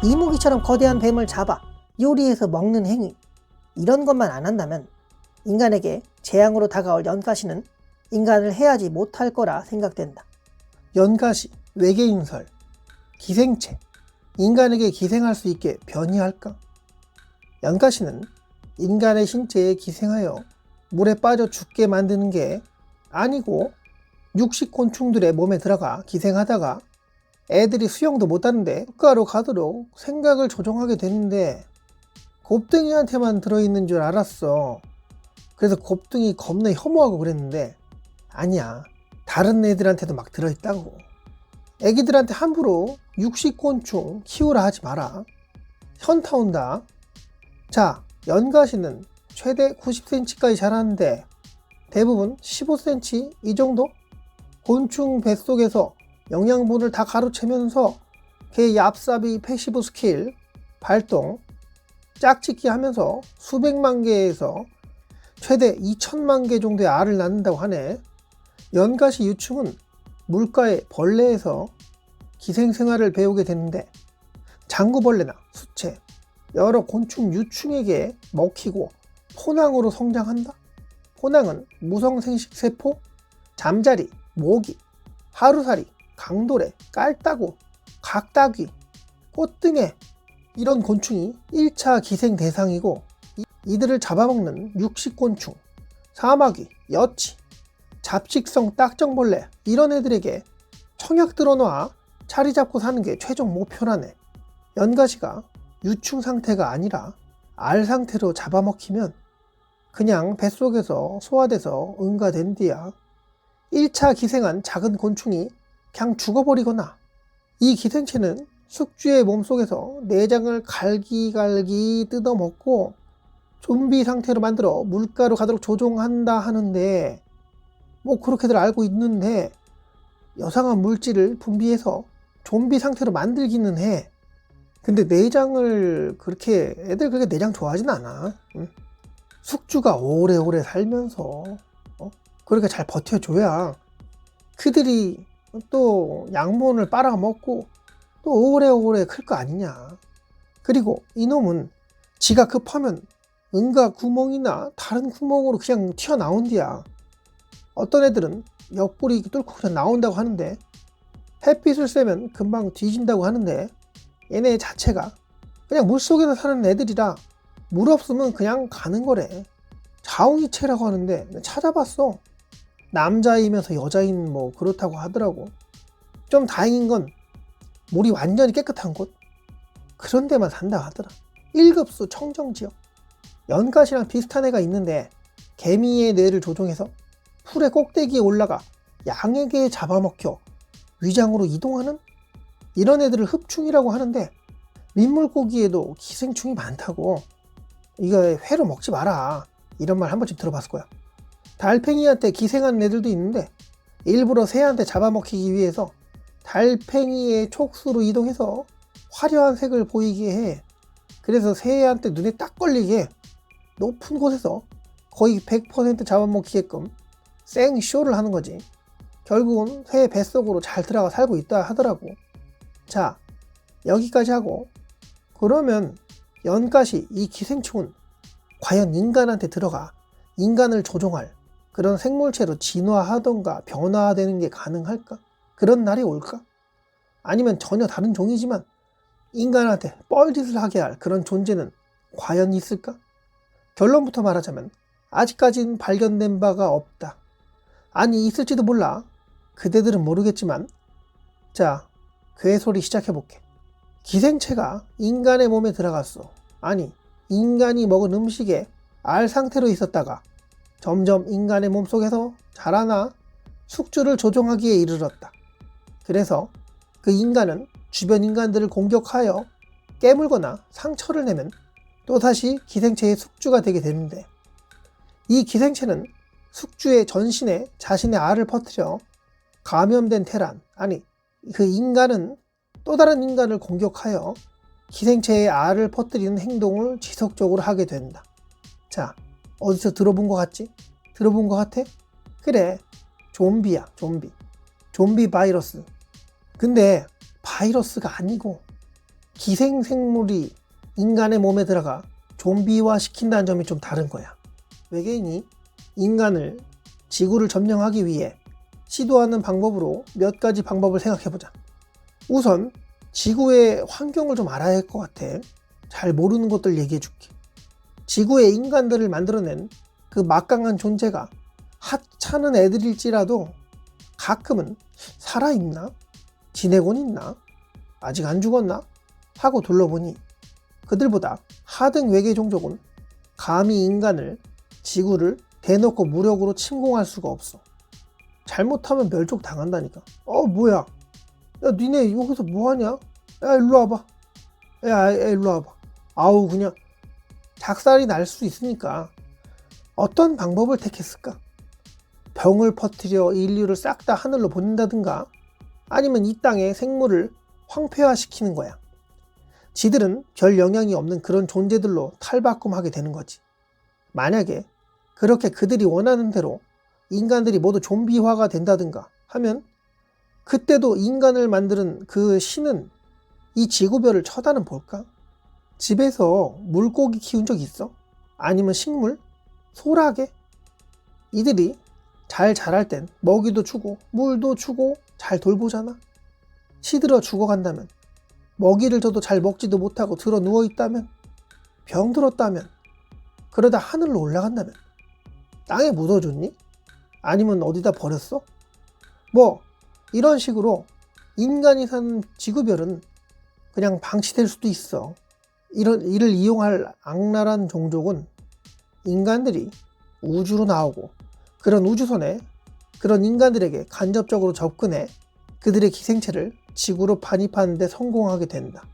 이무기처럼 거대한 뱀을 잡아 요리해서 먹는 행위, 이런 것만 안 한다면 인간에게 재앙으로 다가올 연가시는 인간을 해하지 못할 거라 생각된다. 연가시, 외계인설, 기생체, 인간에게 기생할 수 있게 변이할까? 연가시는 인간의 신체에 기생하여 물에 빠져 죽게 만드는 게 아니고 육식 곤충들의 몸에 들어가 기생하다가 애들이 수영도 못하는데 국가로 가도록 생각을 조종하게 되는데 곱등이한테만 들어있는 줄 알았어. 그래서 곱등이 겁나 혐오하고 그랬는데 아니야. 다른 애들한테도 막 들어있다고. 애기들한테 함부로 육식곤충 키우라 하지 마라. 현타 온다. 자, 연가시는 최대 90cm까지 자라는데 대부분 15cm 이 정도? 곤충 뱃속에서 영양분을 다 가로채면서 개 얍삽이 패시브 스킬 발동, 짝짓기 하면서 수백만 개에서 최대 2천만 개 정도의 알을 낳는다고 하네. 연가시 유충은 물가의 벌레에서 기생생활을 배우게 되는데 장구벌레나 수채, 여러 곤충 유충에게 먹히고 포낭으로 성장한다. 포낭은 무성생식 세포, 잠자리, 모기, 하루살이, 강도래, 깔따구, 각따귀, 꽃등에 이런 곤충이 1차 기생 대상이고 이들을 잡아먹는 육식곤충, 사마귀, 여치, 잡식성 딱정벌레 이런 애들에게 청약 들어놔 자리 잡고 사는 게 최종 목표라네. 연가시가 유충 상태가 아니라 알 상태로 잡아먹히면 그냥 뱃속에서 소화돼서 응가된 뒤야 1차 기생한 작은 곤충이 그냥 죽어버리거나 이 기생체는 숙주의 몸속에서 내장을 갈기갈기 뜯어먹고 좀비 상태로 만들어 물가로 가도록 조종한다 하는데 뭐 그렇게들 알고 있는데 여상한 물질을 분비해서 좀비 상태로 만들기는 해. 근데 내장을 애들 그렇게 내장 좋아하진 않아. 응? 숙주가 오래오래 살면서 그렇게 잘 버텨줘야 그들이 또 양분을 빨아먹고 또 오래오래 클 거 아니냐. 그리고 이놈은 지가 급하면 응가 구멍이나 다른 구멍으로 그냥 튀어나온디야. 어떤 애들은 옆구리 뚫고 그냥 나온다고 하는데 햇빛을 쐬면 금방 뒤진다고 하는데 얘네 자체가 그냥 물속에서 사는 애들이라 물 없으면 그냥 가는 거래. 자웅이체라고 하는데 찾아봤어. 남자이면서 여자인 뭐 그렇다고 하더라고. 좀 다행인 건 물이 완전히 깨끗한 곳 그런 데만 산다 하더라. 1급수 청정지역. 연가시랑 비슷한 애가 있는데 개미의 뇌를 조종해서 풀의 꼭대기에 올라가 양에게 잡아먹혀 위장으로 이동하는 이런 애들을 흡충이라고 하는데 민물고기에도 기생충이 많다고. 이거 회로 먹지 마라 이런 말 한 번쯤 들어봤을 거야. 달팽이한테 기생하는 애들도 있는데 일부러 새한테 잡아먹히기 위해서 달팽이의 촉수로 이동해서 화려한 색을 보이게 해. 그래서 새한테 눈에 딱 걸리게 높은 곳에서 거의 100% 잡아먹히게끔 생쇼를 하는 거지. 결국은 새 뱃속으로 잘 들어가 살고 있다 하더라고. 자, 여기까지 하고 그러면 연가시 이 기생충은 과연 인간한테 들어가 인간을 조종할 그런 생물체로 진화하던가 변화되는 게 가능할까? 그런 날이 올까? 아니면 전혀 다른 종이지만 인간한테 뻘짓을 하게 할 그런 존재는 과연 있을까? 결론부터 말하자면 아직까진 발견된 바가 없다. 아니 있을지도 몰라. 그대들은 모르겠지만 자, 괴소리 시작해볼게. 기생체가 인간의 몸에 들어갔어. 아니 인간이 먹은 음식에 알 상태로 있었다가 점점 인간의 몸속에서 자라나 숙주를 조종하기에 이르렀다. 그래서 그 인간은 주변 인간들을 공격하여 깨물거나 상처를 내면 또다시 기생체의 숙주가 되게 되는데 이 기생체는 숙주의 전신에 자신의 알을 퍼뜨려 감염된 테란, 아니 그 인간은 또 다른 인간을 공격하여 기생체의 알을 퍼뜨리는 행동을 지속적으로 하게 된다. 자, 어디서 들어본 것 같지? 들어본 것 같아? 그래, 좀비야, 좀비. 좀비 바이러스. 근데 바이러스가 아니고 기생생물이 인간의 몸에 들어가 좀비화 시킨다는 점이 좀 다른 거야. 외계인이 인간을 지구를 점령하기 위해 시도하는 방법으로 몇 가지 방법을 생각해보자. 우선 지구의 환경을 좀 알아야 할 것 같아. 잘 모르는 것들 얘기해줄게. 지구에 인간들을 만들어낸 그 막강한 존재가 하찮은 애들일지라도 가끔은 살아있나? 지내곤 있나? 아직 안 죽었나? 하고 둘러보니 그들보다 하등 외계 종족은 감히 인간을, 지구를 대놓고 무력으로 침공할 수가 없어. 잘못하면 멸족 당한다니까. 뭐야? 야, 니네 여기서 뭐하냐? 야, 일로 와봐. 야, 일로 와봐. 아우, 그냥 작살이 날 수 있으니까 어떤 방법을 택했을까? 병을 퍼뜨려 인류를 싹 다 하늘로 보낸다든가, 아니면 이 땅의 생물을 황폐화시키는 거야. 지들은 별 영향이 없는 그런 존재들로 탈바꿈하게 되는 거지. 만약에 그렇게 그들이 원하는 대로 인간들이 모두 좀비화가 된다든가 하면, 그때도 인간을 만드는 그 신은 이 지구별을 쳐다는 볼까? 집에서 물고기 키운 적 있어? 아니면 식물? 소라게? 이들이 잘 자랄 땐 먹이도 주고 물도 주고 잘 돌보잖아. 시들어 죽어간다면, 먹이를 줘도 잘 먹지도 못하고 들어 누워있다면, 병들었다면, 그러다 하늘로 올라간다면, 땅에 묻어줬니? 아니면 어디다 버렸어? 이런 식으로 인간이 사는 지구별은 그냥 방치될 수도 있어. 이를 이용할 악랄한 종족은 인간들이 우주로 나오고 그런 우주선에 그런 인간들에게 간접적으로 접근해 그들의 기생체를 지구로 반입하는 데 성공하게 된다.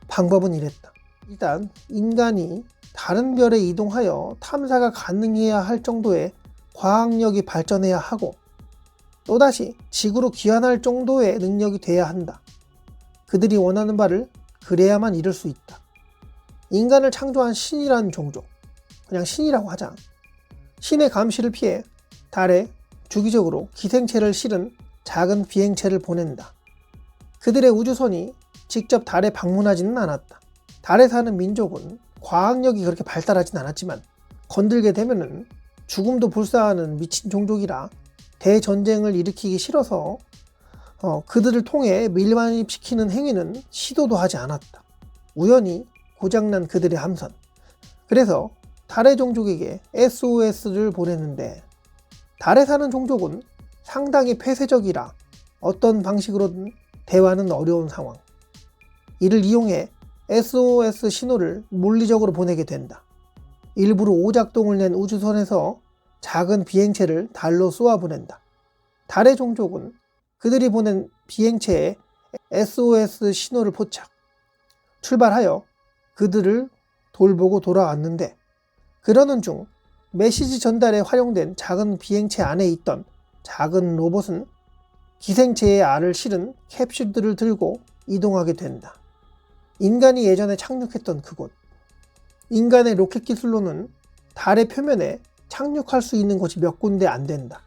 방법은 이랬다. 일단 인간이 다른 별에 이동하여 탐사가 가능해야 할 정도의 과학력이 발전해야 하고, 또다시 지구로 귀환할 정도의 능력이 돼야 한다. 그들이 원하는 바를 그래야만 이룰 수 있다. 인간을 창조한 신이라는 종족, 그냥 신이라고 하자. 신의 감시를 피해 달에 주기적으로 기생체를 실은 작은 비행체를 보낸다. 그들의 우주선이 직접 달에 방문하지는 않았다. 달에 사는 민족은 과학력이 그렇게 발달하진 않았지만 건들게 되면은 죽음도 불사하는 미친 종족이라 대전쟁을 일으키기 싫어서 그들을 통해 밀반입시키는 행위는 시도도 하지 않았다. 우연히 고장난 그들의 함선. 그래서 달의 종족에게 SOS를 보냈는데, 달에 사는 종족은 상당히 폐쇄적이라 어떤 방식으로든 대화는 어려운 상황. 이를 이용해 SOS 신호를 물리적으로 보내게 된다. 일부러 오작동을 낸 우주선에서 작은 비행체를 달로 쏘아 보낸다. 달의 종족은 그들이 보낸 비행체에 SOS 신호를 포착. 출발하여 그들을 돌보고 돌아왔는데, 그러는 중 메시지 전달에 활용된 작은 비행체 안에 있던 작은 로봇은 기생체의 알을 실은 캡슐들을 들고 이동하게 된다. 인간이 예전에 착륙했던 그곳. 인간의 로켓 기술로는 달의 표면에 착륙할 수 있는 곳이 몇 군데 안 된다.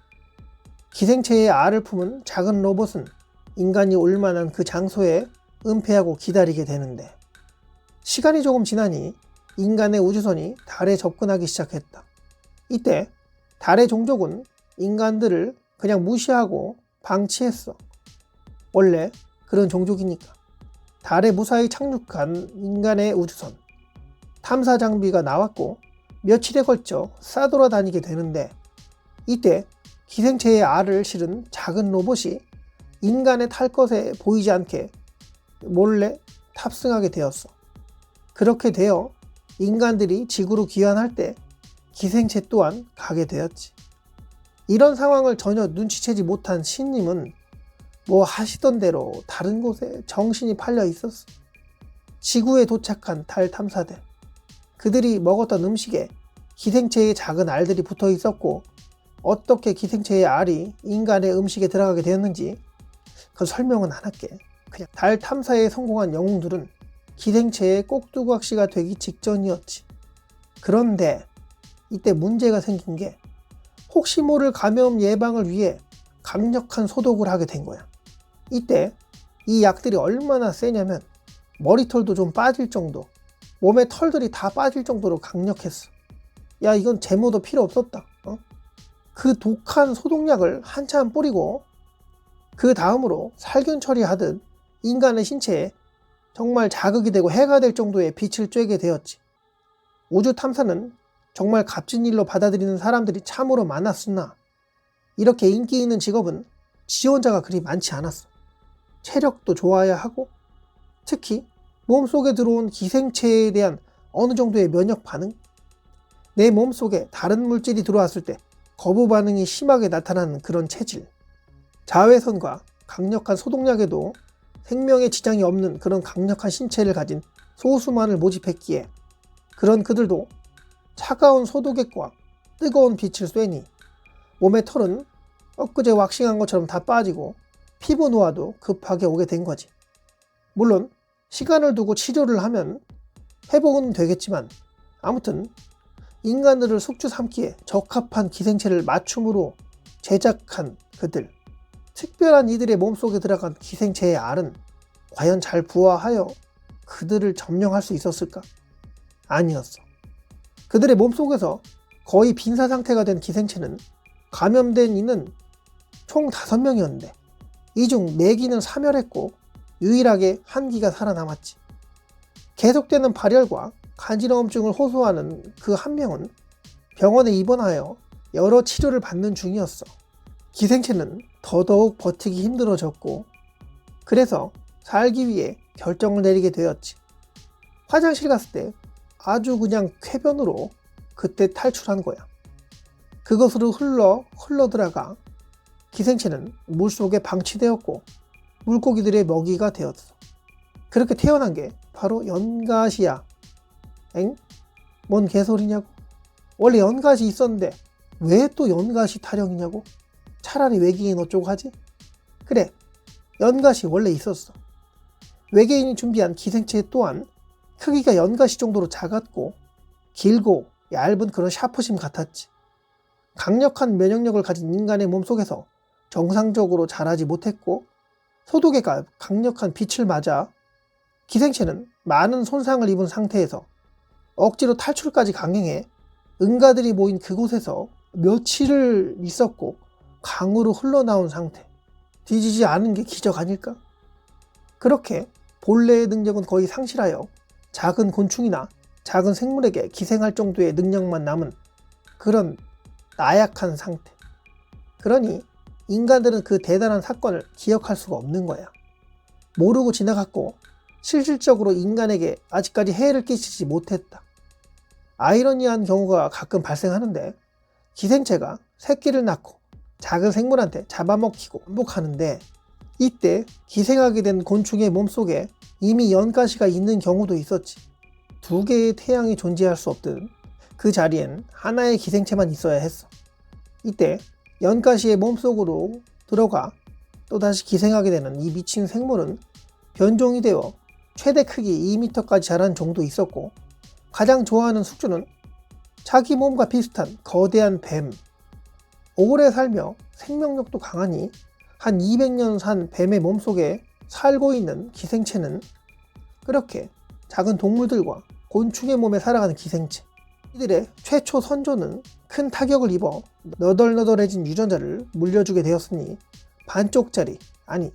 기생체의 알을 품은 작은 로봇은 인간이 올 만한 그 장소에 은폐하고 기다리게 되는데, 시간이 조금 지나니 인간의 우주선이 달에 접근하기 시작했다. 이때 달의 종족은 인간들을 그냥 무시하고 방치했어. 원래 그런 종족이니까. 달에 무사히 착륙한 인간의 우주선. 탐사 장비가 나왔고 며칠에 걸쳐 싸돌아다니게 되는데, 이때 기생체의 알을 실은 작은 로봇이 인간의 탈 것에 보이지 않게 몰래 탑승하게 되었어. 그렇게 되어 인간들이 지구로 귀환할 때 기생체 또한 가게 되었지. 이런 상황을 전혀 눈치채지 못한 신님은 하시던 대로 다른 곳에 정신이 팔려 있었어. 지구에 도착한 달 탐사대. 그들이 먹었던 음식에 기생체의 작은 알들이 붙어 있었고, 어떻게 기생체의 알이 인간의 음식에 들어가게 되었는지 그건 설명은 안 할게. 그냥 달 탐사에 성공한 영웅들은 기생체의 꼭두각시가 되기 직전이었지. 그런데 이때 문제가 생긴 게, 혹시 모를 감염 예방을 위해 강력한 소독을 하게 된 거야. 이때 이 약들이 얼마나 세냐면 머리털도 좀 빠질 정도, 몸에 털들이 다 빠질 정도로 강력했어. 야, 이건 제모도 필요 없었다. 그 독한 소독약을 한참 뿌리고 그 다음으로 살균 처리하듯 인간의 신체에 정말 자극이 되고 해가 될 정도의 빛을 쬐게 되었지. 우주 탐사는 정말 값진 일로 받아들이는 사람들이 참으로 많았으나 이렇게 인기 있는 직업은 지원자가 그리 많지 않았어. 체력도 좋아야 하고 특히 몸속에 들어온 기생체에 대한 어느 정도의 면역 반응, 내 몸속에 다른 물질이 들어왔을 때 거부 반응이 심하게 나타나는 그런 체질, 자외선과 강력한 소독약에도 생명에 지장이 없는 그런 강력한 신체를 가진 소수만을 모집했기에 그런 그들도 차가운 소독액과 뜨거운 빛을 쐬니 몸의 털은 엊그제 왁싱한 것처럼 다 빠지고 피부 노화도 급하게 오게 된 거지. 물론 시간을 두고 치료를 하면 회복은 되겠지만 아무튼 인간들을 숙주 삼기에 적합한 기생체를 맞춤으로 제작한 그들, 특별한 이들의 몸속에 들어간 기생체의 알은 과연 잘 부화하여 그들을 점령할 수 있었을까? 아니었어. 그들의 몸속에서 거의 빈사 상태가 된 기생체는 감염된 이는 총 5명이었는데 이 중 4기는 사멸했고 유일하게 1기가 살아남았지. 계속되는 발열과 간지러움증을 호소하는 그 1명은 병원에 입원하여 여러 치료를 받는 중이었어. 기생체는 더더욱 버티기 힘들어졌고 그래서 살기 위해 결정을 내리게 되었지. 화장실 갔을 때 아주 그냥 쾌변으로 그때 탈출한 거야. 그것으로 흘러 들어가 기생체는 물속에 방치되었고 물고기들의 먹이가 되었어. 그렇게 태어난 게 바로 연갓이야. 엥? 뭔 개소리냐고? 원래 연갓이 있었는데 왜 또 연갓이 타령이냐고? 차라리 외계인 어쩌고 하지? 그래, 연갓이 원래 있었어. 외계인이 준비한 기생체 또한 크기가 연갓이 정도로 작았고 길고 얇은 그런 샤프심 같았지. 강력한 면역력을 가진 인간의 몸속에서 정상적으로 자라지 못했고 소독에가 강력한 빛을 맞아 기생체는 많은 손상을 입은 상태에서 억지로 탈출까지 강행해 응가들이 모인 그곳에서 며칠을 있었고 강으로 흘러나온 상태. 뒤지지 않은 게 기적 아닐까? 그렇게 본래의 능력은 거의 상실하여 작은 곤충이나 작은 생물에게 기생할 정도의 능력만 남은 그런 나약한 상태. 그러니 인간들은 그 대단한 사건을 기억할 수가 없는 거야. 모르고 지나갔고 실질적으로 인간에게 아직까지 해를 끼치지 못했다. 아이러니한 경우가 가끔 발생하는데 기생체가 새끼를 낳고 작은 생물한테 잡아먹히고 반복하는데 이때 기생하게 된 곤충의 몸속에 이미 연가시가 있는 경우도 있었지. 2개의 태양이 존재할 수 없듯 그 자리엔 하나의 기생체만 있어야 했어. 이때 연가시의 몸속으로 들어가 또다시 기생하게 되는 이 미친 생물은 변종이 되어 최대 크기 2m까지 자란 종도 있었고 가장 좋아하는 숙주는 자기 몸과 비슷한 거대한 뱀. 오래 살며 생명력도 강하니 한 200년 산 뱀의 몸속에 살고 있는 기생체는 그렇게 작은 동물들과 곤충의 몸에 살아가는 기생체. 이들의 최초 선조는 큰 타격을 입어 너덜너덜해진 유전자를 물려주게 되었으니 반쪽짜리, 아니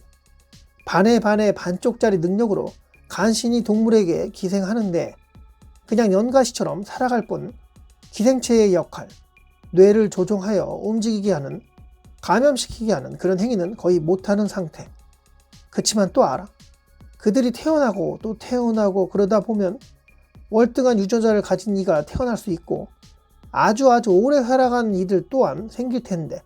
반의 반쪽짜리 능력으로 간신히 동물에게 기생하는데 그냥 연가시처럼 살아갈 뿐 기생체의 역할, 뇌를 조종하여 움직이게 하는, 감염시키게 하는 그런 행위는 거의 못하는 상태. 그치만 또 알아. 그들이 태어나고 또 태어나고 그러다 보면 월등한 유전자를 가진 이가 태어날 수 있고 아주 오래 살아간 이들 또한 생길 텐데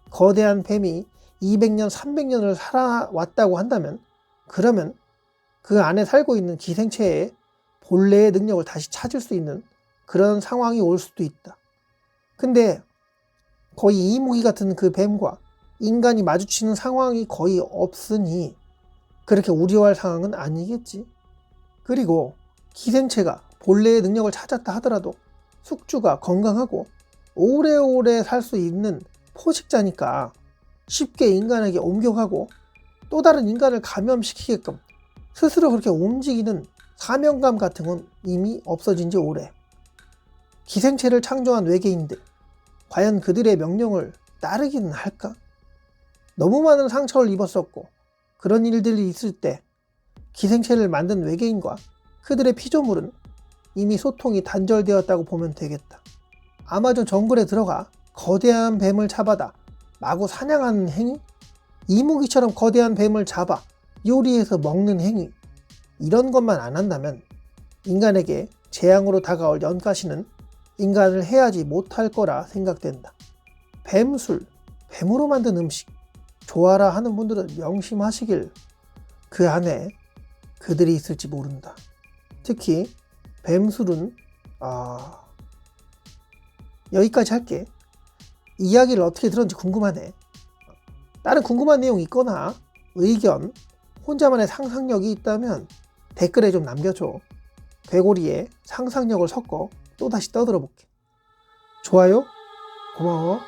거대한 뱀이 200년, 300년을 살아왔다고 한다면 그러면 그 안에 살고 있는 기생체의 본래의 능력을 다시 찾을 수 있는 그런 상황이 올 수도 있다. 근데 거의 이무기 같은 그 뱀과 인간이 마주치는 상황이 거의 없으니 그렇게 우려할 상황은 아니겠지. 그리고 기생체가 본래의 능력을 찾았다 하더라도 숙주가 건강하고 오래오래 살 수 있는 포식자니까 쉽게 인간에게 옮겨가고 또 다른 인간을 감염시키게끔 스스로 그렇게 움직이는 사명감 같은 건 이미 없어진 지 오래. 기생체를 창조한 외계인들, 과연 그들의 명령을 따르기는 할까? 너무 많은 상처를 입었었고 그런 일들이 있을 때 기생체를 만든 외계인과 그들의 피조물은 이미 소통이 단절되었다고 보면 되겠다. 아마존 정글에 들어가 거대한 뱀을 잡아다 마구 사냥하는 행위? 이무기처럼 거대한 뱀을 잡아 요리해서 먹는 행위, 이런 것만 안 한다면 인간에게 재앙으로 다가올 연가시는 인간을 해하지 못할 거라 생각된다. 뱀술, 뱀으로 만든 음식 좋아라 하는 분들은 명심하시길. 그 안에 그들이 있을지 모른다. 특히 뱀술은 여기까지 할게. 이야기를 어떻게 들었는지 궁금하네. 다른 궁금한 내용 있거나 의견, 혼자만의 상상력이 있다면 댓글에 좀 남겨줘. 괴고리에 상상력을 섞어 또다시 떠들어 볼게. 좋아요? 고마워.